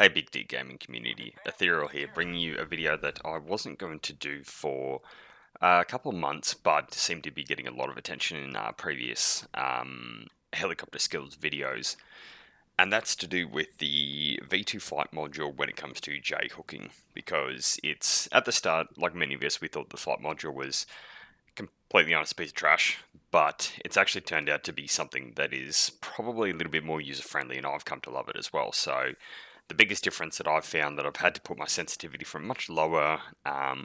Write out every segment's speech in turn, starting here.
Hey Big D Gaming community, Ethereal here, bringing you a video that I wasn't going to do for a couple of months, but seemed to be getting a lot of attention in previous helicopter skills videos. And that's to do with the V2 flight module when it comes to J-hooking, because it's, at the start, like many of us, we thought the flight module was completely honest piece of trash, but it's actually turned out to be something that is probably a little bit more user-friendly, and I've come to love it as well. So the biggest difference that I've found that I've had to put my sensitivity from much lower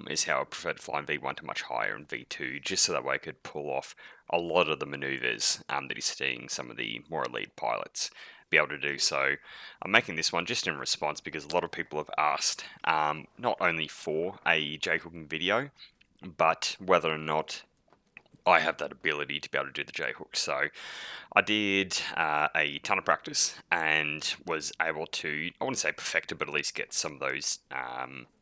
is how I prefer to fly in V1 to much higher in V2, just so that way I could pull off a lot of the maneuvers that you're seeing some of the more elite pilots be able to do. So I'm making this one just in response because a lot of people have asked not only for a J-hooking video, but whether or not I have that ability to be able to do the J-hook. So I did a ton of practice and was able to, I wouldn't say perfect it, but at least get some of those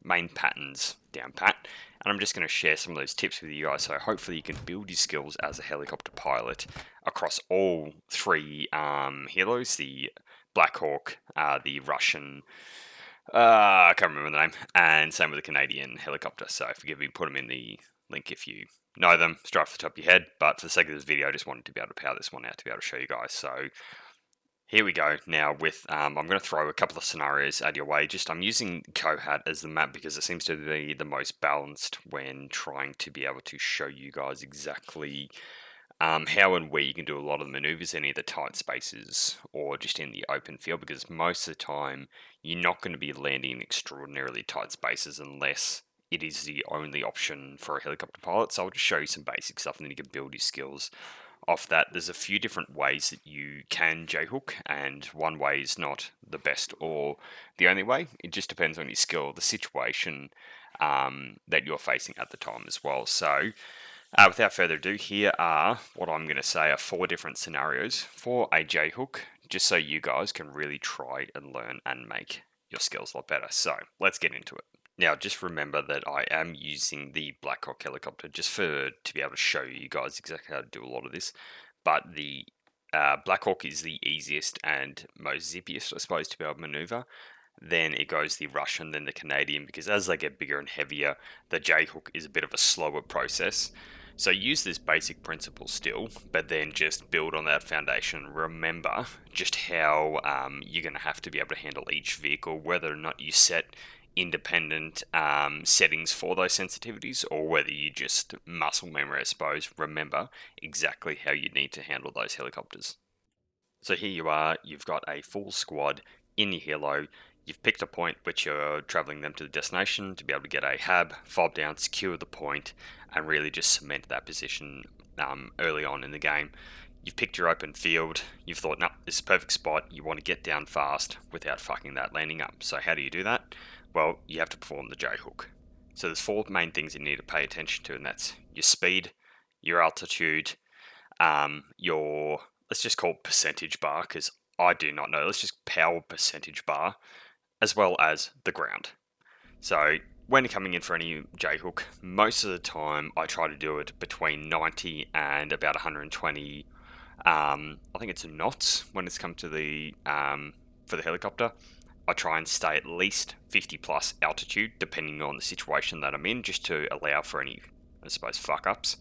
main patterns down pat. And I'm just going to share some of those tips with you guys, so hopefully you can build your skills as a helicopter pilot across all three helos, the Black Hawk, the Russian, I can't remember the name, and same with the Canadian helicopter. So forgive me, put them in the link if you know them straight off the top of your head, but for the sake of this video, I just wanted to be able to power this one out to be able to show you guys. So here we go. Now with, I'm going to throw a couple of scenarios at your way. Just I'm using Kohat as the map because it seems to be the most balanced when trying to be able to show you guys exactly how and where you can do a lot of the maneuvers in either tight spaces or just in the open field, because most of the time you're not going to be landing in extraordinarily tight spaces unless it is the only option for a helicopter pilot. So I'll just show you some basic stuff and then you can build your skills off that. There's a few different ways that you can J-hook, and one way is not the best or the only way. It just depends on your skill, the situation that you're facing at the time as well. So without further ado, here are what I'm going to say are 4 different scenarios for a J-hook, just so you guys can really try and learn and make your skills a lot better. So let's get into it. Now, just remember that I am using the Black Hawk helicopter just to be able to show you guys exactly how to do a lot of this. But the Black Hawk is the easiest and most zippiest, I suppose, to be able to maneuver. Then it goes the Russian, then the Canadian, because as they get bigger and heavier, the J-hook is a bit of a slower process. So use this basic principle still, but then just build on that foundation. Remember just how you're going to have to be able to handle each vehicle, whether or not you set independent settings for those sensitivities or whether you just muscle memory, I suppose. Remember exactly how you need to handle those helicopters. So here you are, you've got a full squad in your helo. You've picked a point which you're traveling them to the destination to be able to get a hab, fob down, secure the point, and really just cement that position early on in the game. You've picked your open field, you've thought, no, this is a perfect spot, you want to get down fast without fucking that landing up. So how do you do that? Well, you have to perform the J-hook. So there's 4 main things you need to pay attention to, and that's your speed, your altitude, your, let's just call it percentage bar, because I do not know, let's just power percentage bar, as well as the ground. So when coming in for any J-hook, most of the time I try to do it between 90 and about 120, I think it's knots when it's come to the, for the helicopter. I try and stay at least 50 plus altitude, depending on the situation that I'm in, just to allow for any, I suppose, fuck-ups.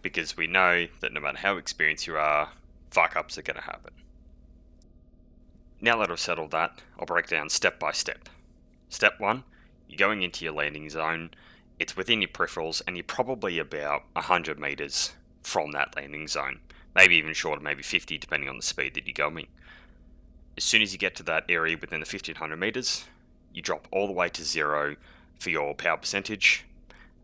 Because we know that no matter how experienced you are, fuck-ups are going to happen. Now that I've settled that, I'll break down step by step. Step 1, you're going into your landing zone, it's within your peripherals, and you're probably about 100 meters from that landing zone. Maybe even shorter, maybe 50, depending on the speed that you're going. As soon as you get to that area within the 1500 meters, you drop all the way to 0 for your power percentage,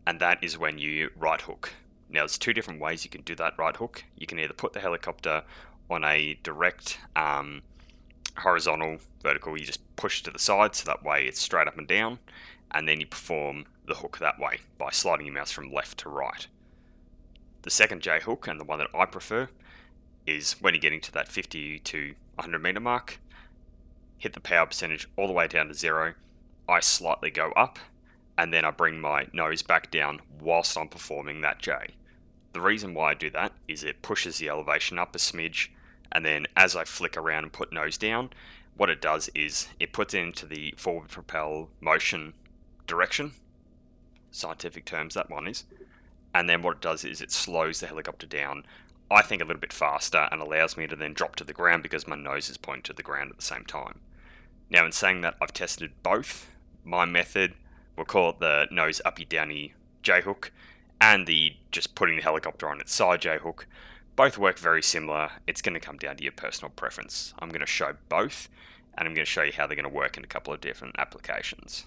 and that is when you right hook. Now there's 2 different ways you can do that right hook. You can either put the helicopter on a direct horizontal, vertical, you just push it to the side so that way it's straight up and down, and then you perform the hook that way by sliding your mouse from left to right. The second J hook, and the one that I prefer, is when you're getting to that 50 to 100 meter mark, hit the power percentage all the way down to 0, I slightly go up, and then I bring my nose back down whilst I'm performing that J. The reason why I do that is it pushes the elevation up a smidge, and then as I flick around and put nose down, what it does is it puts it into the forward propel motion direction, scientific terms that one is, and then what it does is it slows the helicopter down, I think, a little bit faster, and allows me to then drop to the ground because my nose is pointing to the ground at the same time. Now, in saying that, I've tested both. My method, we'll call it the nose uppy downy J hook, and the just putting the helicopter on its side J hook. Both work very similar. It's going to come down to your personal preference. I'm going to show both, and I'm going to show you how they're going to work in a couple of different applications.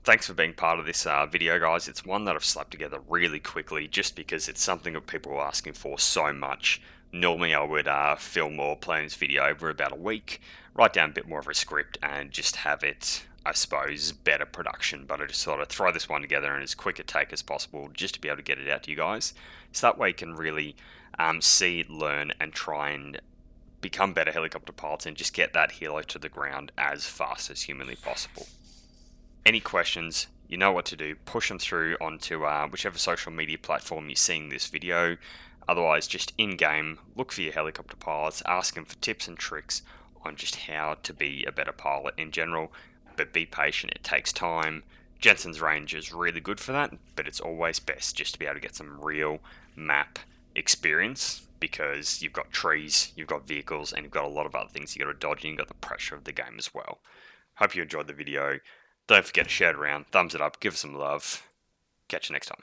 Thanks for being part of this video, guys. It's one that I've slapped together really quickly just because it's something that people are asking for so much. Normally I would film or plan this video over about a week, write down a bit more of a script and just have it, I suppose, better production, but I just thought I'd throw this one together in as quick a take as possible just to be able to get it out to you guys. So that way you can really see, learn and try and become better helicopter pilots and just get that helo to the ground as fast as humanly possible. Any questions, you know what to do. Push them through onto whichever social media platform you're seeing this video. Otherwise, just in-game, look for your helicopter pilots, ask them for tips and tricks on just how to be a better pilot in general. But be patient, it takes time. Jensen's range is really good for that, but it's always best just to be able to get some real map experience, because you've got trees, you've got vehicles, and you've got a lot of other things you got to dodge, and you've got the pressure of the game as well. Hope you enjoyed the video. Don't forget to share it around, thumbs it up, give us some love. Catch you next time.